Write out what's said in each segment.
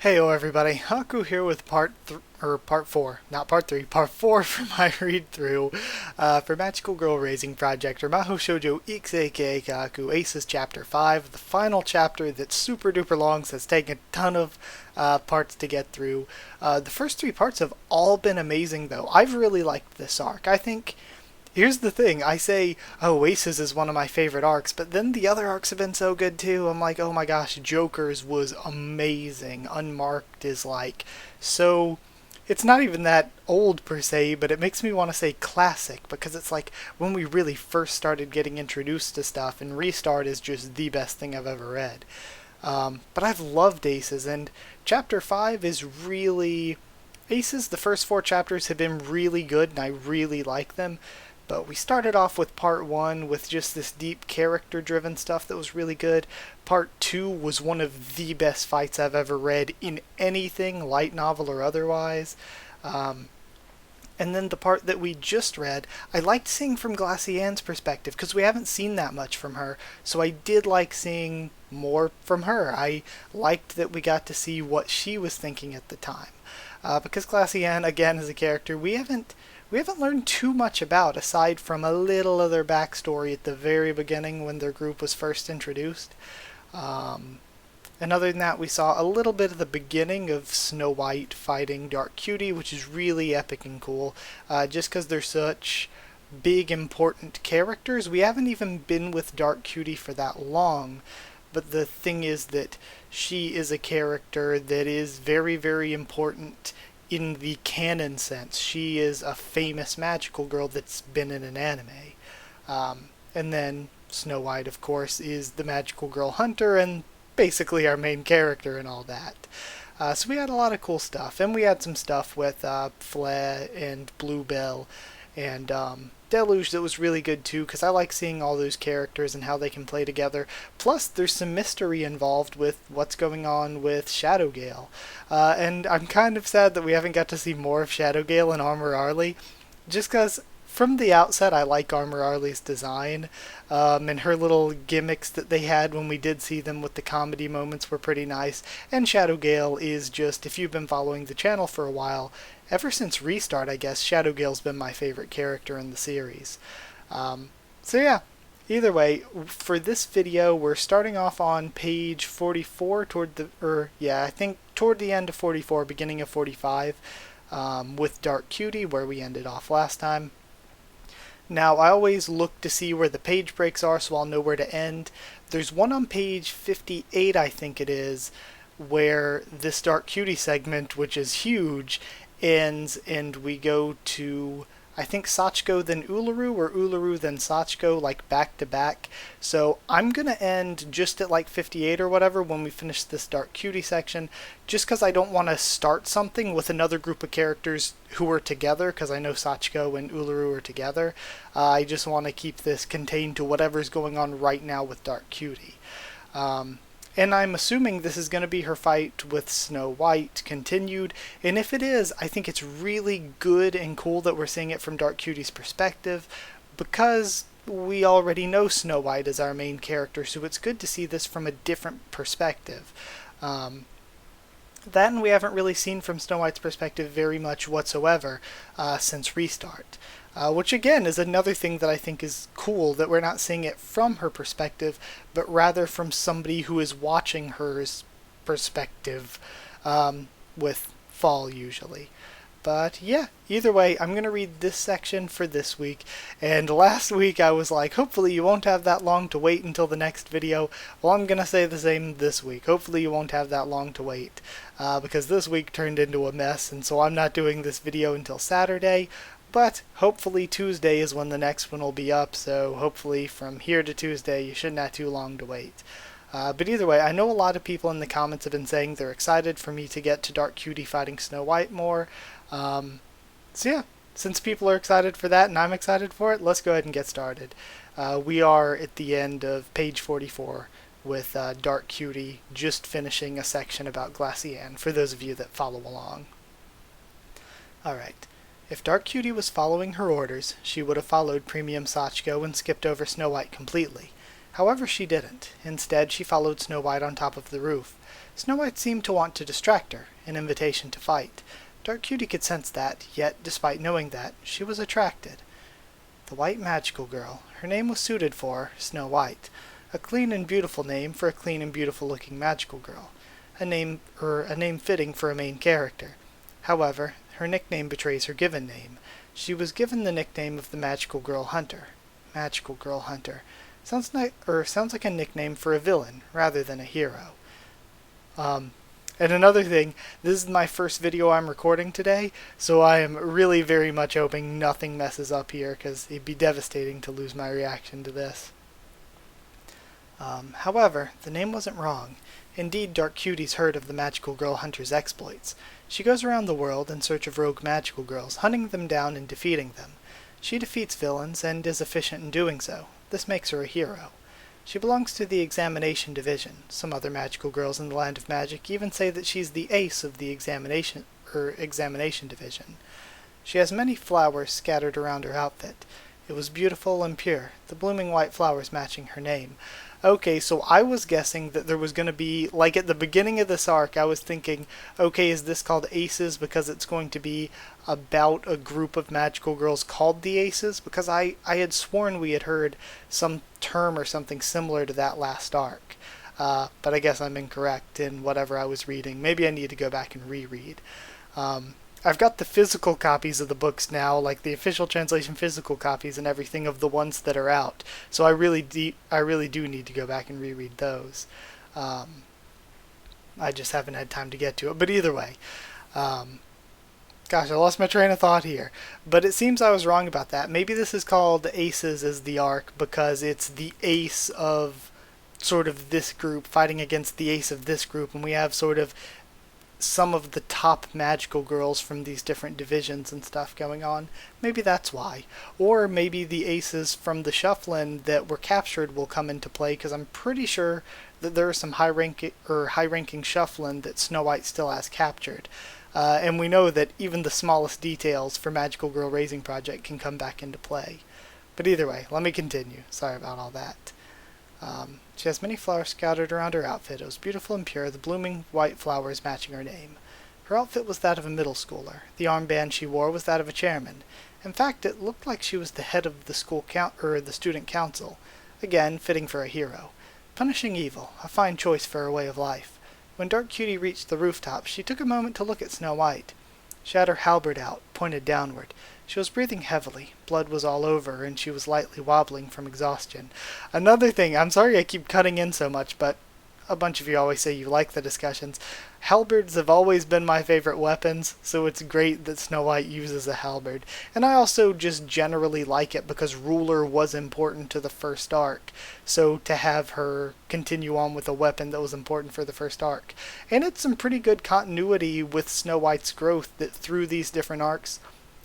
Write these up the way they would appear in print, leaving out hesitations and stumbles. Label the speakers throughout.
Speaker 1: Heyo everybody, Haku here with part 4, not part 3, part 4 for my read-through for Magical Girl Raising Project, or Mahou Shoujo Ikusei Keikaku, ACES Chapter 5, the final chapter that's super duper long, so it's taken a ton of parts to get through. The first 3 parts have all been amazing though. I've really liked this arc. I think here's the thing, I say, oh, ACES is one of my favorite arcs, but then the other arcs have been so good too. I'm like, oh my gosh, Joker's was amazing. Unmarked is like, so, it's not even that old per se, but it makes me want to say classic, because it's like when we really first started getting introduced to stuff, and Restart is just the best thing I've ever read. But I've loved ACES, and Chapter 5 is really... ACES, the first 4 chapters have been really good, and I really like them. But we started off with part 1 with just this deep character-driven stuff that was really good. Part 2 was one of the best fights I've ever read in anything, light novel or otherwise. And then the part that we just read, I liked seeing from Glassy Ann's perspective, because we haven't seen that much from her, so I did like seeing more from her. I liked that we got to see what she was thinking at the time. Because Glassy Ann, again, as a character, we haven't learned too much about, aside from a little of their backstory at the very beginning when their group was first introduced. And other than that, we saw a little bit of the beginning of Snow White fighting Dark Cutie, which is really epic and cool, just because they're such big, important characters. We haven't even been with Dark Cutie for that long, but the thing is that she is a character that is very, very important in the canon sense. She is a famous magical girl that's been in an anime. And then Snow White, of course, is the magical girl hunter and basically our main character and all that. So we had a lot of cool stuff. And we had some stuff with Flea and Bluebell and Deluge that was really good too, because I like seeing all those characters and how they can play together. Plus, there's some mystery involved with what's going on with Shadowgale. And I'm kind of sad that we haven't got to see more of Shadowgale and Armor Arlie, just because from the outset I like Armor Arlie's design, and her little gimmicks that they had when we did see them with the comedy moments were pretty nice. And Shadowgale is just, if you've been following the channel for a while, ever since Restart, I guess, Shadowgale's been my favorite character in the series. So yeah, either way, for this video, we're starting off on page 44 toward the end of 44, beginning of 45, with Dark Cutie, where we ended off last time. Now, I always look to see where the page breaks are, so I'll know where to end. There's one on page 58, I think it is, where this Dark Cutie segment, which is huge, ends, and we go to, I think, Sachiko then Uluru, or Uluru then Sachiko, like back to back. So I'm gonna end just at like 58 or whatever when we finish this Dark Cutie section, just because I don't want to start something with another group of characters who are together, because I know Sachiko and Uluru are together. I just want to keep this contained to whatever's going on right now with Dark Cutie. And I'm assuming this is going to be her fight with Snow White continued, and if it is, I think it's really good and cool that we're seeing it from Dark Cutie's perspective, because we already know Snow White as our main character, so it's good to see this from a different perspective. That, and we haven't really seen from Snow White's perspective very much whatsoever since Restart. Which again is another thing that I think is cool, that we're not seeing it from her perspective, but rather from somebody who is watching her perspective, with Fall usually. But yeah, either way, I'm going to read this section for this week, and last week I was like, hopefully you won't have that long to wait until the next video. Well, I'm going to say the same this week. Hopefully you won't have that long to wait, because this week turned into a mess, and so I'm not doing this video until Saturday. But hopefully Tuesday is when the next one will be up, so hopefully from here to Tuesday you shouldn't have too long to wait. But either way, I know a lot of people in the comments have been saying they're excited for me to get to Dark Cutie fighting Snow White more. So yeah, since people are excited for that and I'm excited for it, let's go ahead and get started. We are at the end of page 44 with Dark Cutie just finishing a section about Glassy Ann, for those of you that follow along. Alright. If Dark Cutie was following her orders, she would have followed Premium Sachiko and skipped over Snow White completely. However, she didn't. Instead, she followed Snow White on top of the roof. Snow White seemed to want to distract her, an invitation to fight. Dark Cutie could sense that, yet, despite knowing that, she was attracted. The White Magical Girl. Her name was suited for Snow White. A clean and beautiful name for a clean and beautiful-looking magical girl. A name fitting for a main character. However, her nickname betrays her given name. She was given the nickname of the Magical Girl Hunter. Magical Girl Hunter. Sounds like a nickname for a villain, rather than a hero. And another thing, this is my first video I'm recording today, so I am really very much hoping nothing messes up here, because it'd be devastating to lose my reaction to this. However, the name wasn't wrong. Indeed, Dark Cutie's heard of the Magical Girl Hunter's exploits. She goes around the world in search of rogue magical girls, hunting them down and defeating them. She defeats villains, and is efficient in doing so. This makes her a hero. She belongs to the Examination Division. Some other magical girls in the Land of Magic even say that she's the ace of the Examination Division. She has many flowers scattered around her outfit. It was beautiful and pure, the blooming white flowers matching her name. Okay, so I was guessing that there was going to be, like at the beginning of this arc, I was thinking, okay, is this called ACES because it's going to be about a group of magical girls called the ACES? Because I had sworn we had heard some term or something similar to that last arc. But I guess I'm incorrect in whatever I was reading. Maybe I need to go back and reread. I've got the physical copies of the books now, like the official translation physical copies and everything of the ones that are out. So I really do need to go back and reread those. I just haven't had time to get to it. But either way, gosh, I lost my train of thought here. But it seems I was wrong about that. Maybe this is called ACES as the arc because it's the ace of sort of this group fighting against the ace of this group, and we have sort of some of the top magical girls from these different divisions and stuff going on. Maybe that's why. Or maybe the aces from the Shufflin that were captured will come into play, because I'm pretty sure that there are some high-ranking Shufflin that Snow White still has captured. And we know that even the smallest details for Magical Girl Raising Project can come back into play. But either way, let me continue. Sorry about all that. She has many flowers scattered around her outfit. It was beautiful and pure, the blooming white flowers matching her name. Her outfit was that of a middle schooler. The armband she wore was that of a chairman. In fact, it looked like she was the head of the the student council. Again, fitting for a hero. Punishing evil, a fine choice for her way of life. When Dark Cutie reached the rooftop, she took a moment to look at Snow White. She had her halberd out, pointed downward. She was breathing heavily. Blood was all over her, and she was lightly wobbling from exhaustion. Another thing, I'm sorry I keep cutting in so much, but a bunch of you always say you like the discussions. Halberds have always been my favorite weapons, so it's great that Snow White uses a halberd. And I also just generally like it because Ruler was important to the first arc, so to have her continue on with a weapon that was important for the first arc. And it's some pretty good continuity with Snow White's growth, that through these different arcs,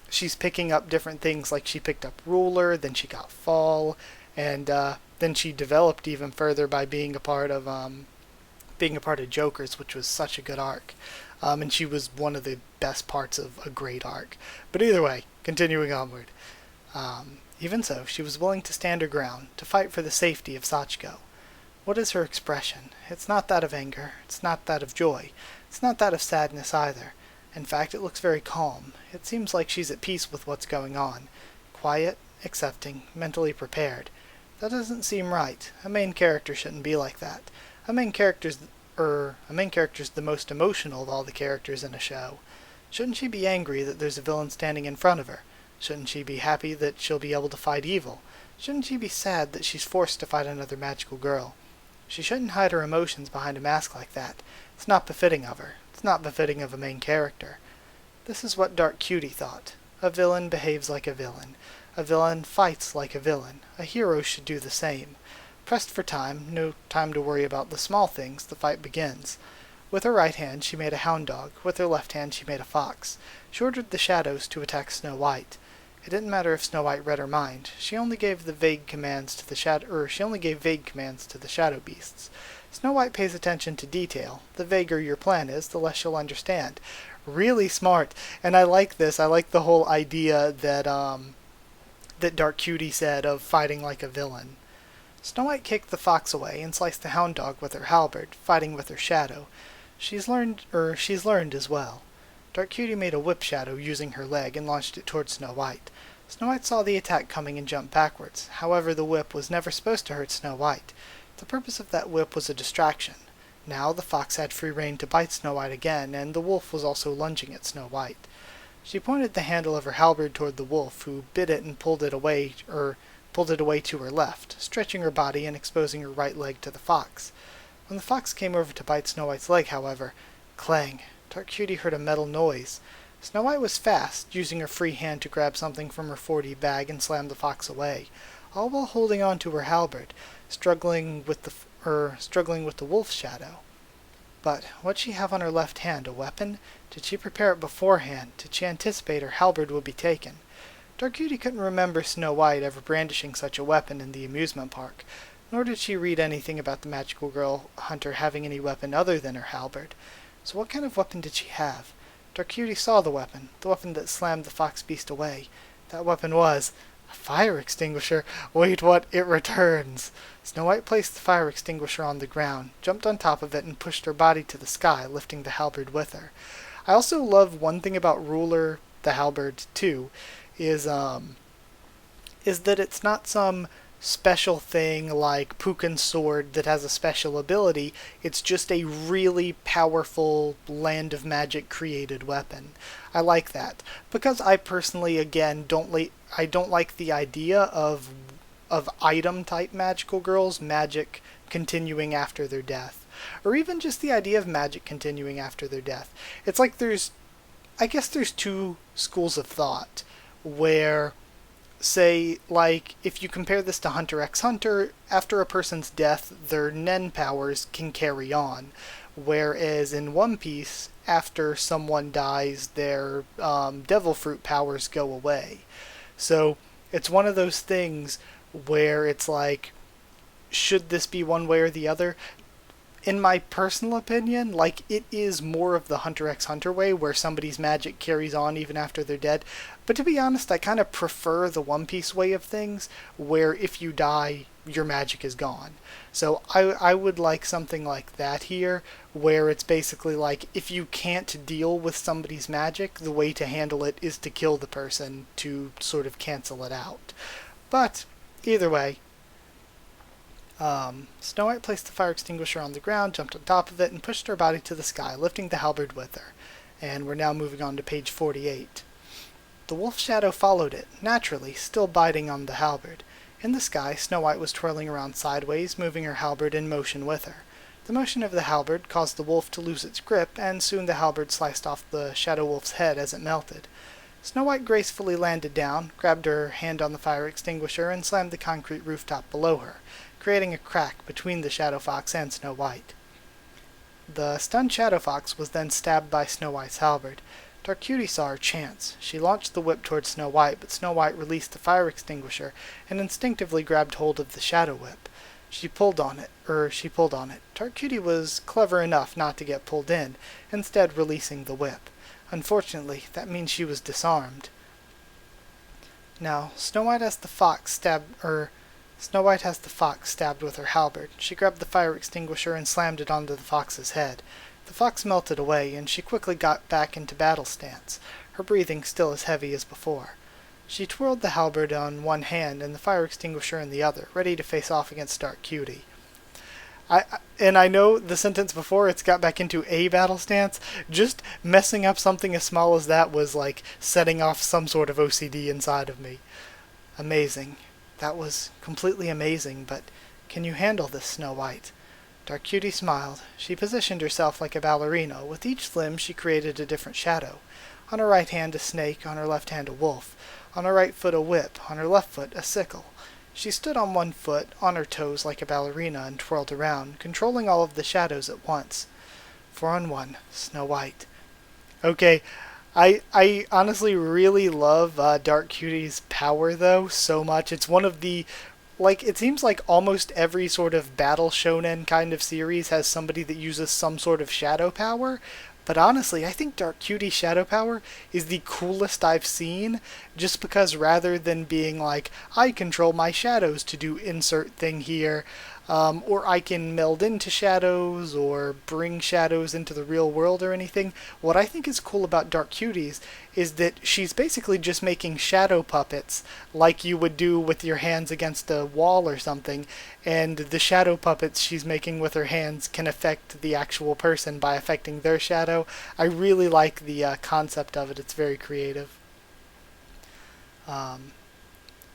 Speaker 1: she's picking up different things, like she picked up Ruler, then she got Fall, and then she developed even further by being a part of Joker's, which was such a good arc. And she was one of the best parts of a great arc. But either way, continuing onward. Even so, she was willing to stand her ground, to fight for the safety of Sachiko. What is her expression? It's not that of anger, it's not that of joy, it's not that of sadness either. In fact, it looks very calm. It seems like she's at peace with what's going on. Quiet, accepting, mentally prepared. That doesn't seem right. A main character shouldn't be like that. A main character's the most emotional of all the characters in a show. Shouldn't she be angry that there's a villain standing in front of her? Shouldn't she be happy that she'll be able to fight evil? Shouldn't she be sad that she's forced to fight another magical girl? She shouldn't hide her emotions behind a mask like that. It's not befitting of her. It's not befitting of a main character. This is what Dark Cutie thought. A villain behaves like a villain. A villain fights like a villain. A hero should do the same. Pressed for time, no time to worry about the small things, the fight begins. With her right hand she made a hound dog. With her left hand she made a fox. She ordered the shadows to attack Snow White. It didn't matter if Snow White read her mind. She only gave vague commands to the shadow beasts. Snow White pays attention to detail. The vaguer your plan is, the less you'll understand. Really smart. And I like this. I like the whole idea that that Dark Cutie said of fighting like a villain. Snow White kicked the fox away and sliced the hound dog with her halberd, fighting with her shadow. She's learned as well. Dark Cutie made a whip shadow using her leg and launched it towards Snow White. Snow White saw the attack coming and jumped backwards. However, the whip was never supposed to hurt Snow White. The purpose of that whip was a distraction. Now the fox had free rein to bite Snow White again, and the wolf was also lunging at Snow White. She pointed the handle of her halberd toward the wolf, who bit it and pulled it away to her left, stretching her body and exposing her right leg to the fox. When the fox came over to bite Snow White's leg, however, clang! Dark Cutie heard a metal noise. Snow White was fast, using her free hand to grab something from her 40 bag and slam the fox away, all while holding on to her halberd, struggling with the wolf's shadow. But what'd she have on her left hand, a weapon? Did she prepare it beforehand? Did she anticipate her halberd would be taken? Dark Cutie couldn't remember Snow White ever brandishing such a weapon in the amusement park, nor did she read anything about the magical girl hunter having any weapon other than her halberd. So what kind of weapon did she have? Dark Cutie saw the weapon that slammed the fox beast away. That weapon was a fire extinguisher. Wait, what? It returns! Snow White placed the fire extinguisher on the ground, jumped on top of it, and pushed her body to the sky, lifting the halberd with her. I also love one thing about Ruler the halberd too, is that it's not some special thing like Pukin's sword that has a special ability. It's just a really powerful Land of Magic created weapon. I like that because I personally, again, don't like the idea of item type magical girls magic continuing after their death, or even just the idea of magic continuing after their death. It's like there's two schools of thought where, say, like, if you compare this to Hunter x Hunter, after a person's death, their Nen powers can carry on. Whereas in One Piece, after someone dies, their Devil Fruit powers go away. So, it's one of those things where it's like, should this be one way or the other? In my personal opinion, like, it is more of the Hunter x Hunter way, where somebody's magic carries on even after they're dead. But to be honest, I kind of prefer the One Piece way of things, where if you die, your magic is gone. So I would like something like that here, where it's basically like, if you can't deal with somebody's magic, the way to handle it is to kill the person to sort of cancel it out. But, either way, Snow White placed the fire extinguisher on the ground, jumped on top of it, and pushed her body to the sky, lifting the halberd with her. And we're now moving on to page 48. The wolf's shadow followed it, naturally, still biting on the halberd. In the sky, Snow White was twirling around sideways, moving her halberd in motion with her. The motion of the halberd caused the wolf to lose its grip, and soon the halberd sliced off the shadow wolf's head as it melted. Snow White gracefully landed down, grabbed her hand on the fire extinguisher, and slammed the concrete rooftop below her, creating a crack between the Shadow Fox and Snow White. The stunned Shadow Fox was then stabbed by Snow White's halberd. Dark Cutie saw her chance. She launched the whip towards Snow White, but Snow White released the fire extinguisher and instinctively grabbed hold of the Shadow Whip. She pulled on it. Dark Cutie was clever enough not to get pulled in, instead releasing the whip. Unfortunately, that means she was disarmed. Now, Snow White has the fox stabbed with her halberd. She grabbed the fire extinguisher and slammed it onto the fox's head. The fox melted away, and she quickly got back into battle stance, her breathing still as heavy as before. She twirled the halberd on one hand and the fire extinguisher in the other, ready to face off against Dark Cutie. I know the sentence before, it's got back into a battle stance. Just messing up something as small as that was like setting off some sort of OCD inside of me. Amazing. That was completely amazing, but can you handle this, Snow White? Dark Cutie smiled. She positioned herself like a ballerina. With each limb she created a different shadow. On her right hand a snake, on her left hand a wolf. On her right foot a whip, on her left foot a sickle. She stood on one foot, on her toes like a ballerina, and twirled around, controlling all of the shadows at once. 4-on-1, Snow White. Okay, I honestly really love Dark Cutie's power, though, so much. It's one of the, like, it seems like almost every sort of battle shonen kind of series has somebody that uses some sort of shadow power, But honestly, I think Dark Cutie's shadow power is the coolest I've seen, just because rather than being like, I control my shadows to do insert thing here, or I can meld into shadows or bring shadows into the real world or anything, what I think is cool about Dark Cuties is that she's basically just making shadow puppets like you would do with your hands against a wall or something, and the shadow puppets she's making with her hands can affect the actual person by affecting their shadow. I really like the concept of it. It's very creative.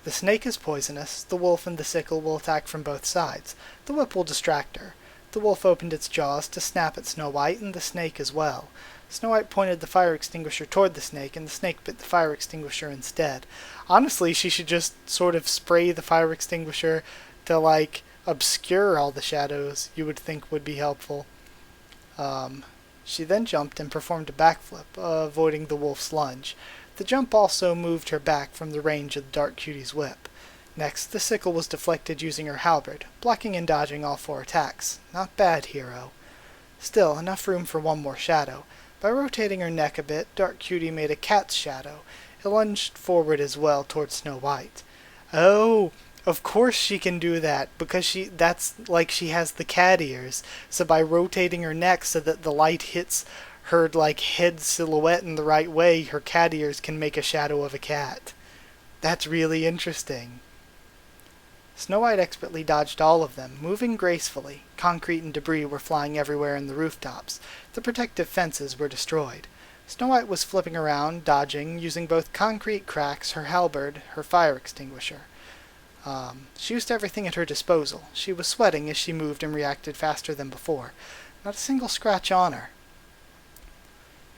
Speaker 1: The snake is poisonous. The wolf and the sickle will attack from both sides. The whip will distract her. The wolf opened its jaws to snap at Snow White and the snake as well. Snow White pointed the fire extinguisher toward the snake, and the snake bit the fire extinguisher instead. Honestly, she should just sort of spray the fire extinguisher to, like, obscure all the shadows you would think would be helpful. She then jumped and performed a backflip, avoiding the wolf's lunge. The jump also moved her back from the range of the Dark Cutie's whip. Next, the sickle was deflected using her halberd, blocking and dodging all 4 attacks. Not bad, hero. Still, enough room for one more shadow. By rotating her neck a bit, Dark Cutie made a cat's shadow. It lunged forward as well towards Snow White. Oh, of course she can do that, because that's like she has the cat ears. So by rotating her neck so that the light hits her like head silhouette in the right way, her cat ears can make a shadow of a cat. That's really interesting. Snow White expertly dodged all of them, moving gracefully. Concrete and debris were flying everywhere in the rooftops. The protective fences were destroyed. Snow White was flipping around, dodging, using both concrete cracks, her halberd, her fire extinguisher. She used everything at her disposal. She was sweating as she moved and reacted faster than before. Not a single scratch on her.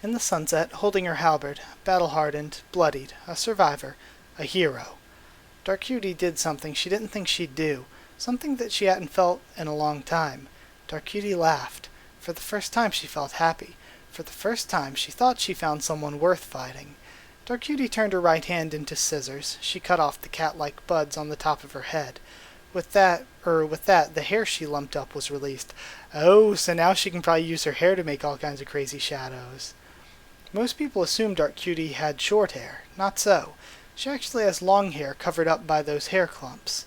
Speaker 1: In the sunset, holding her halberd, battle-hardened, bloodied, a survivor, a hero. Dark Cutie did something she didn't think she'd do, something that she hadn't felt in a long time. Dark Cutie laughed. For the first time she felt happy. For the first time she thought she found someone worth fighting. Dark Cutie turned her right hand into scissors. She cut off the cat-like buds on the top of her head. With that, the hair she lumped up was released. Oh, so now she can probably use her hair to make all kinds of crazy shadows. Most people assume Dark Cutie had short hair. Not so. She actually has long hair covered up by those hair clumps.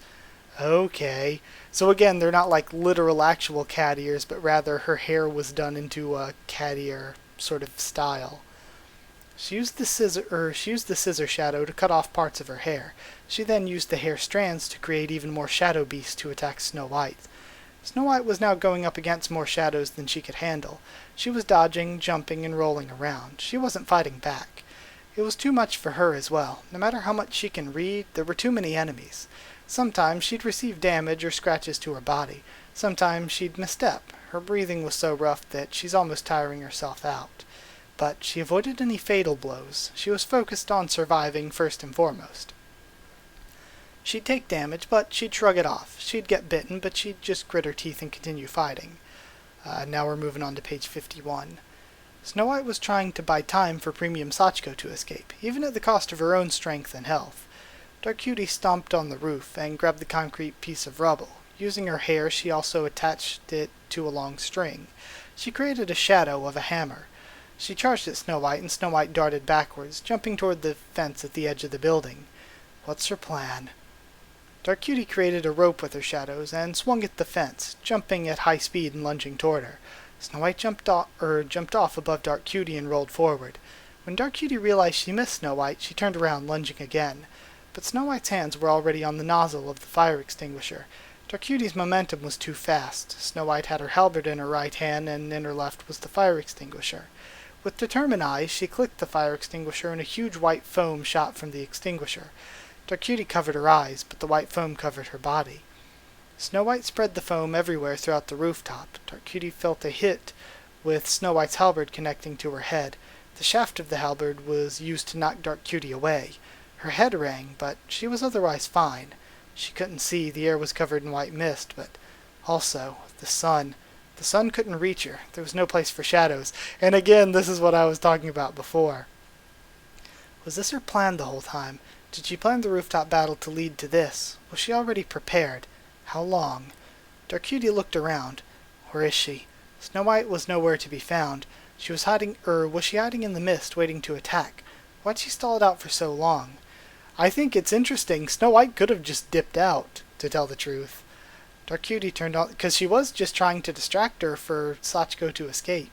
Speaker 1: Okay. So again, they're not like literal actual cat ears, but rather her hair was done into a cat ear sort of style. She used the scissor shadow to cut off parts of her hair. She then used the hair strands to create even more shadow beasts to attack Snow White. Snow White was now going up against more shadows than she could handle. She was dodging, jumping, and rolling around. She wasn't fighting back. It was too much for her as well. No matter how much she can read, there were too many enemies. Sometimes she'd receive damage or scratches to her body. Sometimes she'd misstep. Her breathing was so rough that she's almost tiring herself out. But she avoided any fatal blows. She was focused on surviving first and foremost. She'd take damage, but she'd shrug it off. She'd get bitten, but she'd just grit her teeth and continue fighting. Now we're moving on to page 51. Snow White was trying to buy time for Premium Sachiko to escape, even at the cost of her own strength and health. Dark Cutie stomped on the roof and grabbed the concrete piece of rubble. Using her hair, she also attached it to a long string. She created a shadow of a hammer. She charged at Snow White, and Snow White darted backwards, jumping toward the fence at the edge of the building. What's her plan? Dark Cutie created a rope with her shadows and swung at the fence, jumping at high speed and lunging toward her. Snow White jumped off above Dark Cutie and rolled forward. When Dark Cutie realized she missed Snow White, she turned around, lunging again. But Snow White's hands were already on the nozzle of the fire extinguisher. Dark Cutie's momentum was too fast. Snow White had her halberd in her right hand, and in her left was the fire extinguisher. With determined eyes, she clicked the fire extinguisher, and a huge white foam shot from the extinguisher. Dark Cutie covered her eyes, but the white foam covered her body. Snow White spread the foam everywhere throughout the rooftop. Dark Cutie felt a hit with Snow White's halberd connecting to her head. The shaft of the halberd was used to knock Dark Cutie away. Her head rang, but she was otherwise fine. She couldn't see, the air was covered in white mist, but also, the sun. The sun couldn't reach her. There was no place for shadows. And again, this is what I was talking about before. Was this her plan the whole time? Did she plan the rooftop battle to lead to this? Was she already prepared? How long? Dark Cutie looked around. Where is she? Snow White was nowhere to be found. She was hiding, was she hiding in the mist, waiting to attack? Why'd she stall it out for so long? I think it's interesting. Snow White could have just dipped out, to tell the truth. Dark Cutie turned on, because she was just trying to distract her for Sachiko to escape.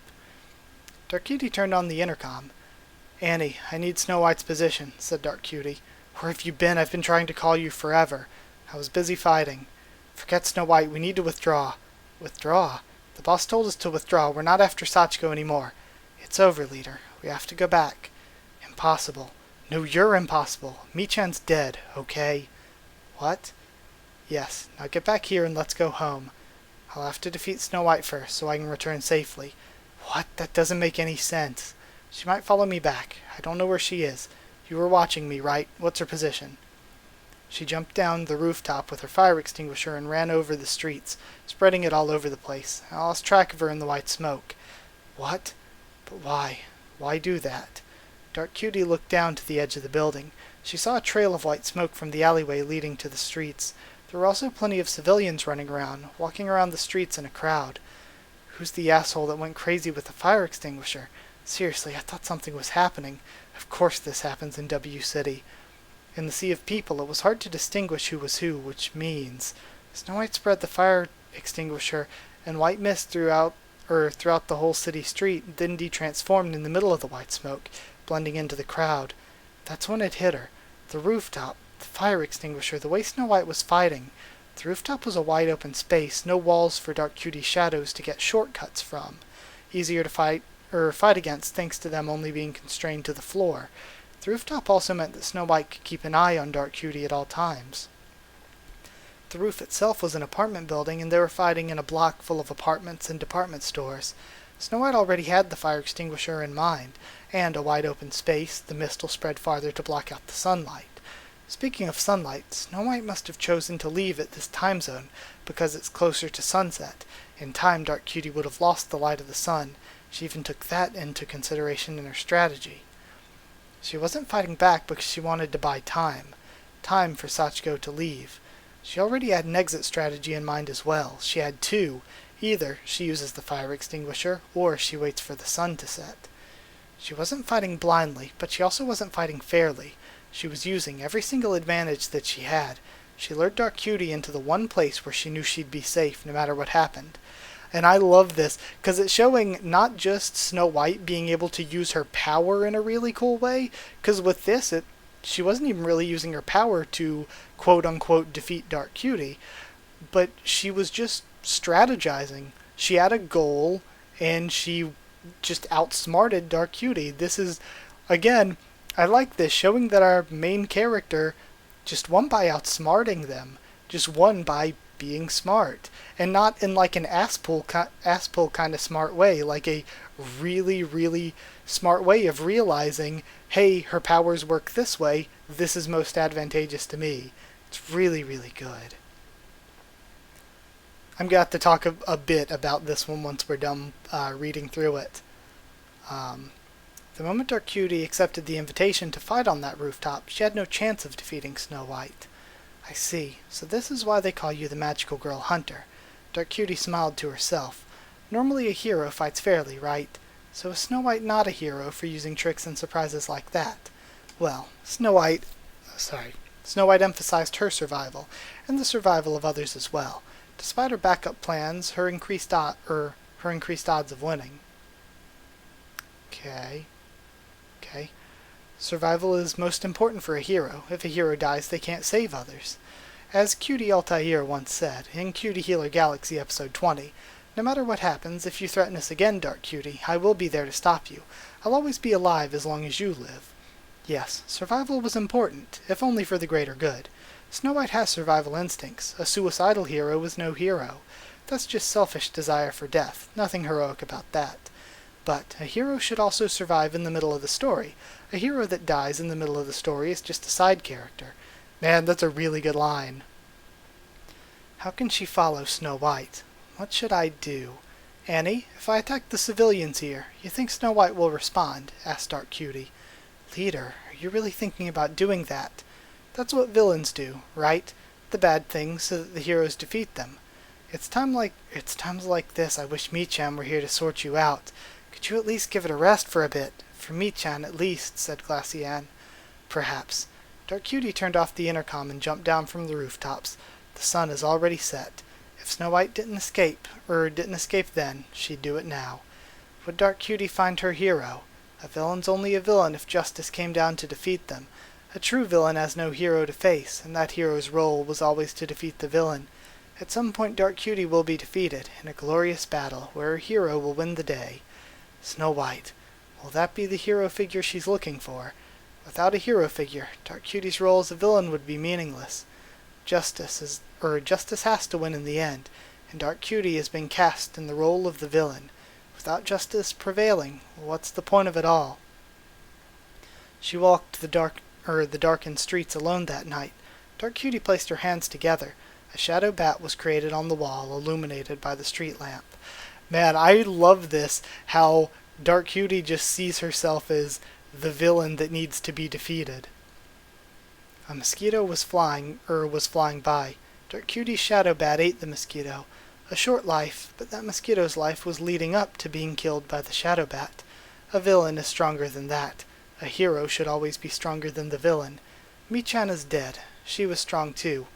Speaker 1: Dark Cutie turned on the intercom. "Annie, I need Snow White's position," said Dark Cutie. "Where have you been? I've been trying to call you forever." "I was busy fighting." "Forget Snow White. We need to withdraw." "Withdraw? The boss told us to withdraw. We're not after Sachiko anymore." "It's over, leader. We have to go back." "Impossible." "No, you're impossible. Michan's dead, okay?" "What?" "Yes. Now get back here and let's go home. I'll have to defeat Snow White first, so I can return safely." "What? That doesn't make any sense." "She might follow me back. I don't know where she is. You were watching me, right? What's her position?" She jumped down the rooftop with her fire extinguisher and ran over the streets, spreading it all over the place. I lost track of her in the white smoke. "What? But why? Why do that?" Dark Cutie looked down to the edge of the building. She saw a trail of white smoke from the alleyway leading to the streets. There were also plenty of civilians running around, walking around the streets in a crowd. Who's the asshole that went crazy with the fire extinguisher? Seriously, I thought something was happening. Of course this happens in W City. In the sea of people, it was hard to distinguish who was who, which means Snow White spread the fire extinguisher, and white mist throughout the whole city street, then de-transformed in the middle of the white smoke, blending into the crowd. That's when it hit her. The rooftop, the fire extinguisher, the way Snow White was fighting. The rooftop was a wide open space, no walls for Dark Cutie's shadows to get shortcuts from. Easier to fight against thanks to them only being constrained to the floor. The rooftop also meant that Snow White could keep an eye on Dark Cutie at all times. The roof itself was an apartment building, and they were fighting in a block full of apartments and department stores. Snow White already had the fire extinguisher in mind, and a wide open space, the mist will spread farther to block out the sunlight. Speaking of sunlight, Snow White must have chosen to leave at this time zone because it's closer to sunset. In time, Dark Cutie would have lost the light of the sun. She even took that into consideration in her strategy. She wasn't fighting back because she wanted to buy time. Time for Sachiko to leave. She already had an exit strategy in mind as well. She had two. Either she uses the fire extinguisher, or she waits for the sun to set. She wasn't fighting blindly, but she also wasn't fighting fairly. She was using every single advantage that she had. She lured Dark Cutie into the one place where she knew she'd be safe no matter what happened. And I love this, because it's showing not just Snow White being able to use her power in a really cool way, because with this, she wasn't even really using her power to quote-unquote defeat Dark Cutie, but she was just strategizing. She had a goal, and she just outsmarted Dark Cutie. This is, again, I like this, showing that our main character just won by outsmarting them, just won by being smart, and not in like an ass pull kind of smart way, like a really, really smart way of realizing, hey, her powers work this way, this is most advantageous to me. It's really, really good. I'm going to have to talk a bit about this one once we're done reading through it. The moment Dark Cutie accepted the invitation to fight on that rooftop, she had no chance of defeating Snow White. I see. So this is why they call you the Magical Girl Hunter. Dark Cutie smiled to herself. Normally a hero fights fairly, right? So is Snow White not a hero for using tricks and surprises like that? Well, Snow White emphasized her survival, and the survival of others as well. Despite her backup plans, her increased odds of winning. Okay. Survival is most important for a hero. If a hero dies, they can't save others. As Cutie Altair once said, in Cutie Healer Galaxy episode 20, no matter what happens, if you threaten us again, Dark Cutie, I will be there to stop you. I'll always be alive as long as you live. Yes, survival was important, if only for the greater good. Snow White has survival instincts. A suicidal hero is no hero. That's just selfish desire for death. Nothing heroic about that. But a hero should also survive in the middle of the story. A hero that dies in the middle of the story is just a side character. Man, that's a really good line. How can she follow Snow White? What should I do? Annie, if I attack the civilians here, you think Snow White will respond? Asked Dark Cutie. Leader, are you really thinking about doing that? That's what villains do, right? The bad things so that the heroes defeat them. It's times like this I wish Michan were here to sort you out. Could you at least give it a rest for a bit? For me-chan, at least, said Glacian. Perhaps. Dark Cutie turned off the intercom and jumped down from the rooftops. The sun is already set. If Snow White didn't escape then, she'd do it now. Would Dark Cutie find her hero? A villain's only a villain if justice came down to defeat them. A true villain has no hero to face, and that hero's role was always to defeat the villain. At some point Dark Cutie will be defeated, in a glorious battle, where her hero will win the day. Snow White. Will that be the hero figure she's looking for? Without a hero figure, Dark Cutie's role as a villain would be meaningless. Justice has to win in the end, and Dark Cutie has been cast in the role of the villain. Without justice prevailing, what's the point of it all? She walked the darkened streets alone that night. Dark Cutie placed her hands together. A shadow bat was created on the wall, illuminated by the street lamp. Man, I love this, how Dark Cutie just sees herself as the villain that needs to be defeated. A mosquito was flying by. Dark Cutie's shadow bat ate the mosquito. A short life, but that mosquito's life was leading up to being killed by the shadow bat. A villain is stronger than that. A hero should always be stronger than the villain. Mi-chan is dead. She was strong too.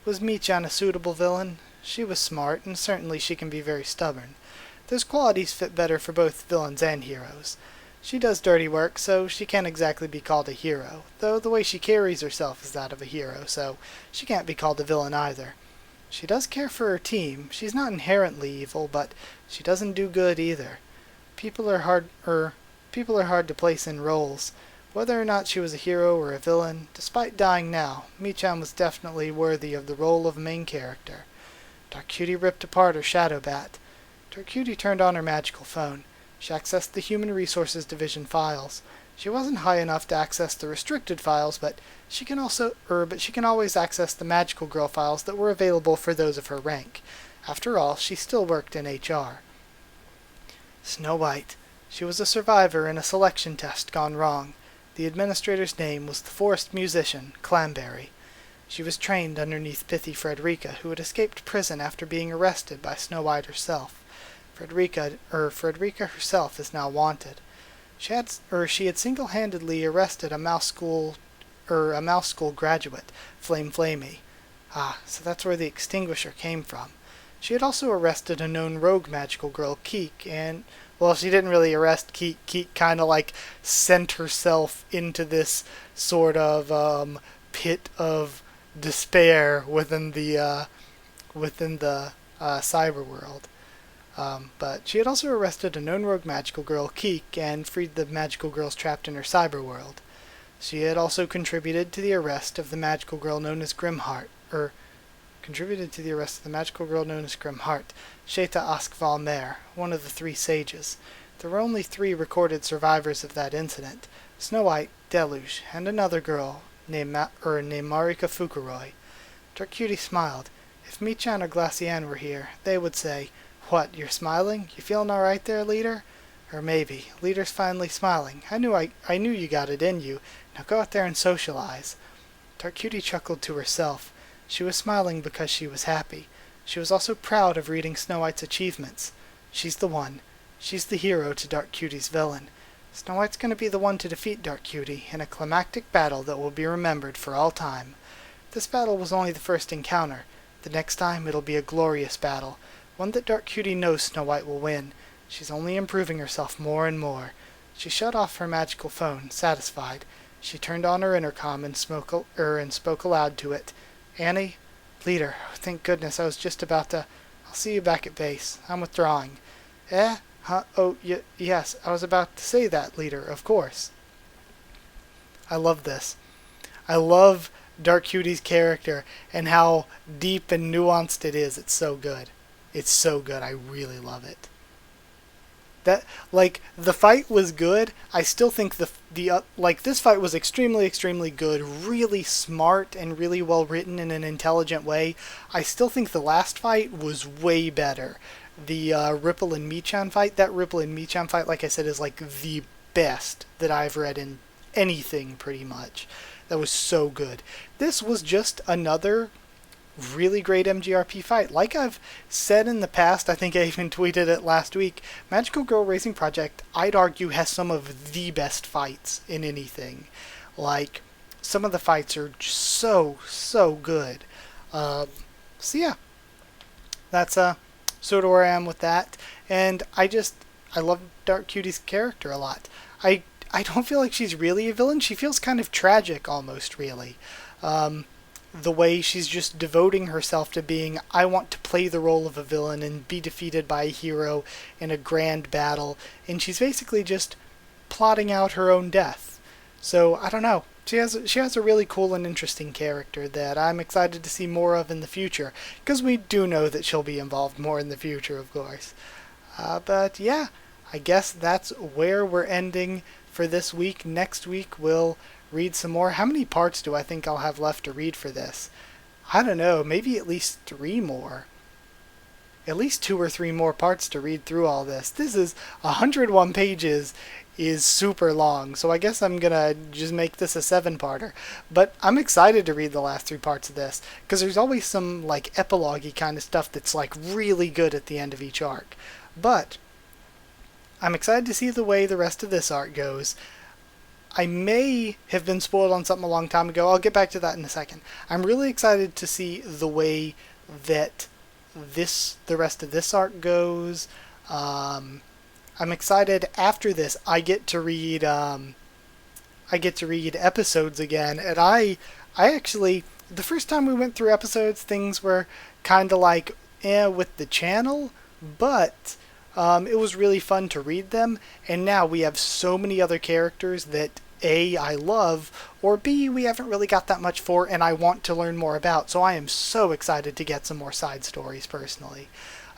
Speaker 1: Was Mi-chan a suitable villain? She was smart, and certainly she can be very stubborn. Those qualities fit better for both villains and heroes. She does dirty work, so she can't exactly be called a hero, though the way she carries herself is that of a hero, so she can't be called a villain either. She does care for her team. She's not inherently evil, but she doesn't do good either. People are hard to place in roles. Whether or not she was a hero or a villain, despite dying now, Mi-chan was definitely worthy of the role of main character. Dark Cutie ripped apart her shadow bat. Dark Cutie turned on her magical phone. She accessed the Human Resources Division files. She wasn't high enough to access the restricted files, but she can always access the Magical Girl files that were available for those of her rank. After all, she still worked in HR. Snow White. She was a survivor in a selection test gone wrong. The administrator's name was the forest musician, Clamberry. She was trained underneath pithy Frederica, who had escaped prison after being arrested by Snow White herself. Frederica herself is now wanted. She had single-handedly arrested a mouse school graduate, Flame Flamey. So that's where the extinguisher came from. She had also arrested a known rogue magical girl, Keek, and, well, she didn't really arrest Keek. Keek kind of sent herself into this sort of pit of despair within the cyber world. But she had also arrested a known rogue magical girl, Keek, and freed the magical girls trapped in her cyber world. She had also contributed to the arrest of the magical girl known as Grimheart, Sheta Askvalmer, one of the three sages. There were only 3 recorded survivors of that incident: Snow White, Deluge, and another girl named Marika Fukuroi. Dark Cutie smiled. If Mi-chan or Glacian were here, they would say, "What, you're smiling? You feeling all right there, leader?" Or maybe, "Leader's finally smiling. I knew you got it in you. Now go out there and socialize." Dark Cutie chuckled to herself. She was smiling because she was happy. She was also proud of reading Snow White's achievements. She's the one. She's the hero to Dark Cutie's villain. Snow White's going to be the one to defeat Dark Cutie in a climactic battle that will be remembered for all time. This battle was only the first encounter. The next time it'll be a glorious battle, one that Dark Cutie knows Snow White will win. She's only improving herself more and more. She shut off her magical phone, satisfied. She turned on her intercom and spoke aloud to it. "Annie? Leader, thank goodness, I was just about to... I'll see you back at base. I'm withdrawing." "Eh? Huh? Oh, yes, I was about to say that, leader, of course." I love this. I love Dark Cutie's character and how deep and nuanced it is. It's so good. It's so good. I really love it. The fight was good. I still think this fight was extremely good, really smart and really well written in an intelligent way. I still think the last fight was way better. The Ripple and Mi-chan fight, like I said, is the best that I've read in anything pretty much. That was so good. This was just another really great MGRP fight. Like I've said in the past, I think I even tweeted it last week, Magical Girl Racing Project, I'd argue, has some of the best fights in anything. Like, some of the fights are just so good. So yeah, that's sort of where I am with that. And I love Dark Cutie's character a lot. I don't feel like she's really a villain. She feels kind of tragic almost, really. The way she's just devoting herself to being, I want to play the role of a villain and be defeated by a hero in a grand battle. And she's basically just plotting out her own death. So, I don't know. She has a really cool and interesting character that I'm excited to see more of in the future. Because we do know that she'll be involved more in the future, of course. But yeah, I guess that's where we're ending for this week. Next week we'll read some more. How many parts do I think I'll have left to read for this? I don't know, maybe at least 3 more. At least 2 or 3 more parts to read through all this. This is 101 pages is super long, so I guess I'm gonna just make this a 7-parter. But I'm excited to read the last 3 parts of this, because there's always some like epilogue-y kind of stuff that's like really good at the end of each arc. But I'm excited to see the way the rest of this arc goes. I may have been spoiled on something a long time ago. I'll get back to that in a second. I'm really excited to see the way that the rest of this arc goes. I'm excited after this. I get to read episodes again, and I actually, the first time we went through episodes, things were kind of like with the channel, but it was really fun to read them, and now we have so many other characters that A, I love, or B, we haven't really got that much for and I want to learn more about, so I am so excited to get some more side stories personally.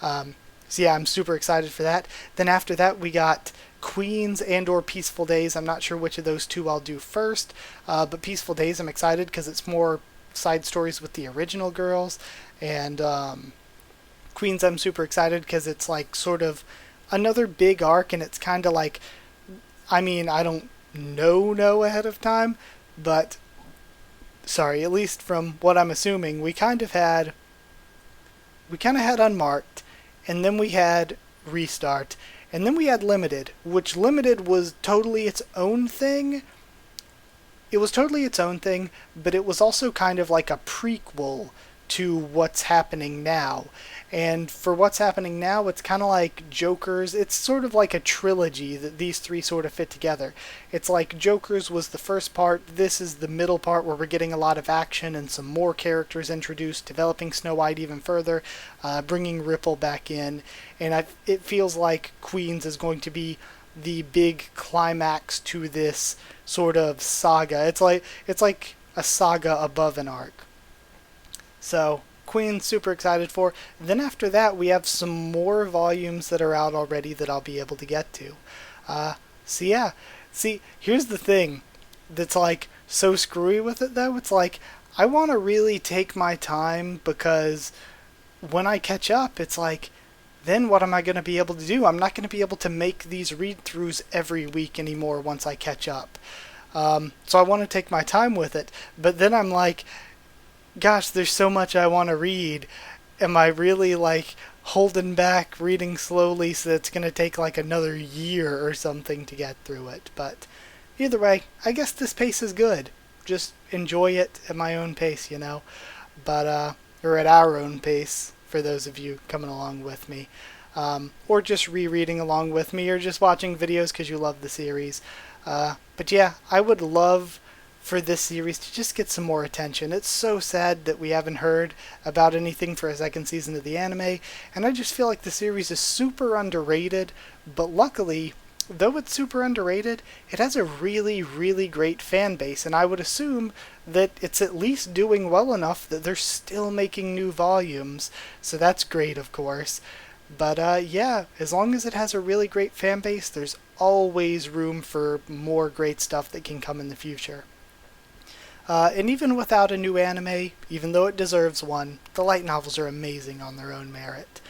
Speaker 1: So yeah, I'm super excited for that. Then after that we got Queens and or Peaceful Days. I'm not sure which of those 2 I'll do first, but Peaceful Days I'm excited because it's more side stories with the original girls, and Queens I'm super excited because it's like sort of another big arc, and it's kind of like, I mean, I don't know ahead of time, but sorry, at least from what I'm assuming, we kind of had Unmarked, and then we had Restart, and then we had Limited, which Limited was totally its own thing. It was totally its own thing, but it was also kind of like a prequel to what's happening now. And for what's happening now, it's kind of like Joker's. It's sort of like a trilogy that these 3 sort of fit together. It's like Joker's was the first part. This is the middle part where we're getting a lot of action and some more characters introduced, developing Snow White even further, bringing Ripple back in. And it feels like Queens is going to be the big climax to this sort of saga. It's like a saga above an arc. So Queen, super excited for. Then after that, we have some more volumes that are out already that I'll be able to get to. So yeah, see, here's the thing that's like so screwy with it though. It's like, I want to really take my time, because when I catch up, it's like, then what am I going to be able to do? I'm not going to be able to make these read-throughs every week anymore once I catch up. So I want to take my time with it, but then I'm like, gosh, there's so much I want to read. Am I really like holding back reading slowly so it's going to take like another year or something to get through it? But either way, I guess this pace is good. Just enjoy it at my own pace, you know. But or at our own pace for those of you coming along with me. Or just rereading along with me, or just watching videos because you love the series. But yeah, I would love for this series to just get some more attention. It's so sad that we haven't heard about anything for a 2nd season of the anime, and I just feel like the series is super underrated, but luckily, though it's super underrated, it has a really, really great fan base, and I would assume that it's at least doing well enough that they're still making new volumes, so that's great, of course. But yeah, as long as it has a really great fan base, there's always room for more great stuff that can come in the future. And even without a new anime, even though it deserves one, the light novels are amazing on their own merit.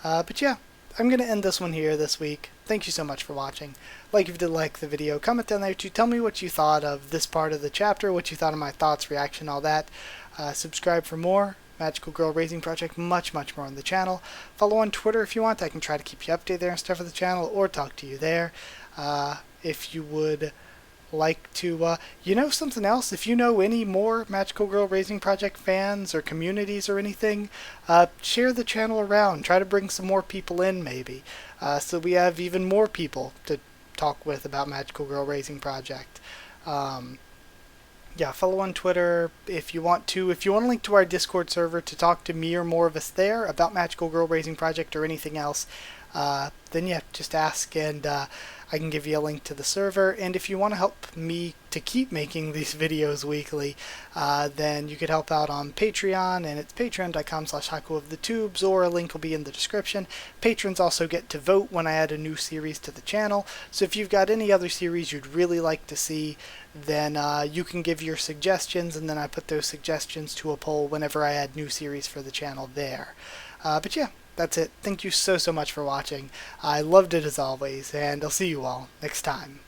Speaker 1: But yeah, I'm going to end this one here this week. Thank you so much for watching. Like if you did like the video, comment down there to tell me what you thought of this part of the chapter, what you thought of my thoughts, reaction, all that. Subscribe for more, Magical Girl Raising Project, much more on the channel. Follow on Twitter if you want. I can try to keep you updated there and stuff with the channel, or talk to you there. If you would like to, you know something else, if you know any more Magical Girl Raising Project fans or communities or anything, share the channel around. Try to bring some more people in, maybe, so we have even more people to talk with about Magical Girl Raising Project. Yeah, follow on Twitter if you want to. If you want a link to our Discord server to talk to me or more of us there about Magical Girl Raising Project or anything else, then yeah, just ask and I can give you a link to the server. And if you want to help me to keep making these videos weekly, then you could help out on Patreon, and it's patreon.com/HakuOfTheTubes, or a link will be in the description. Patrons also get to vote when I add a new series to the channel, so if you've got any other series you'd really like to see, then you can give your suggestions, and then I put those suggestions to a poll whenever I add new series for the channel there. But yeah, that's it. Thank you so much for watching. I loved it as always, and I'll see you all next time.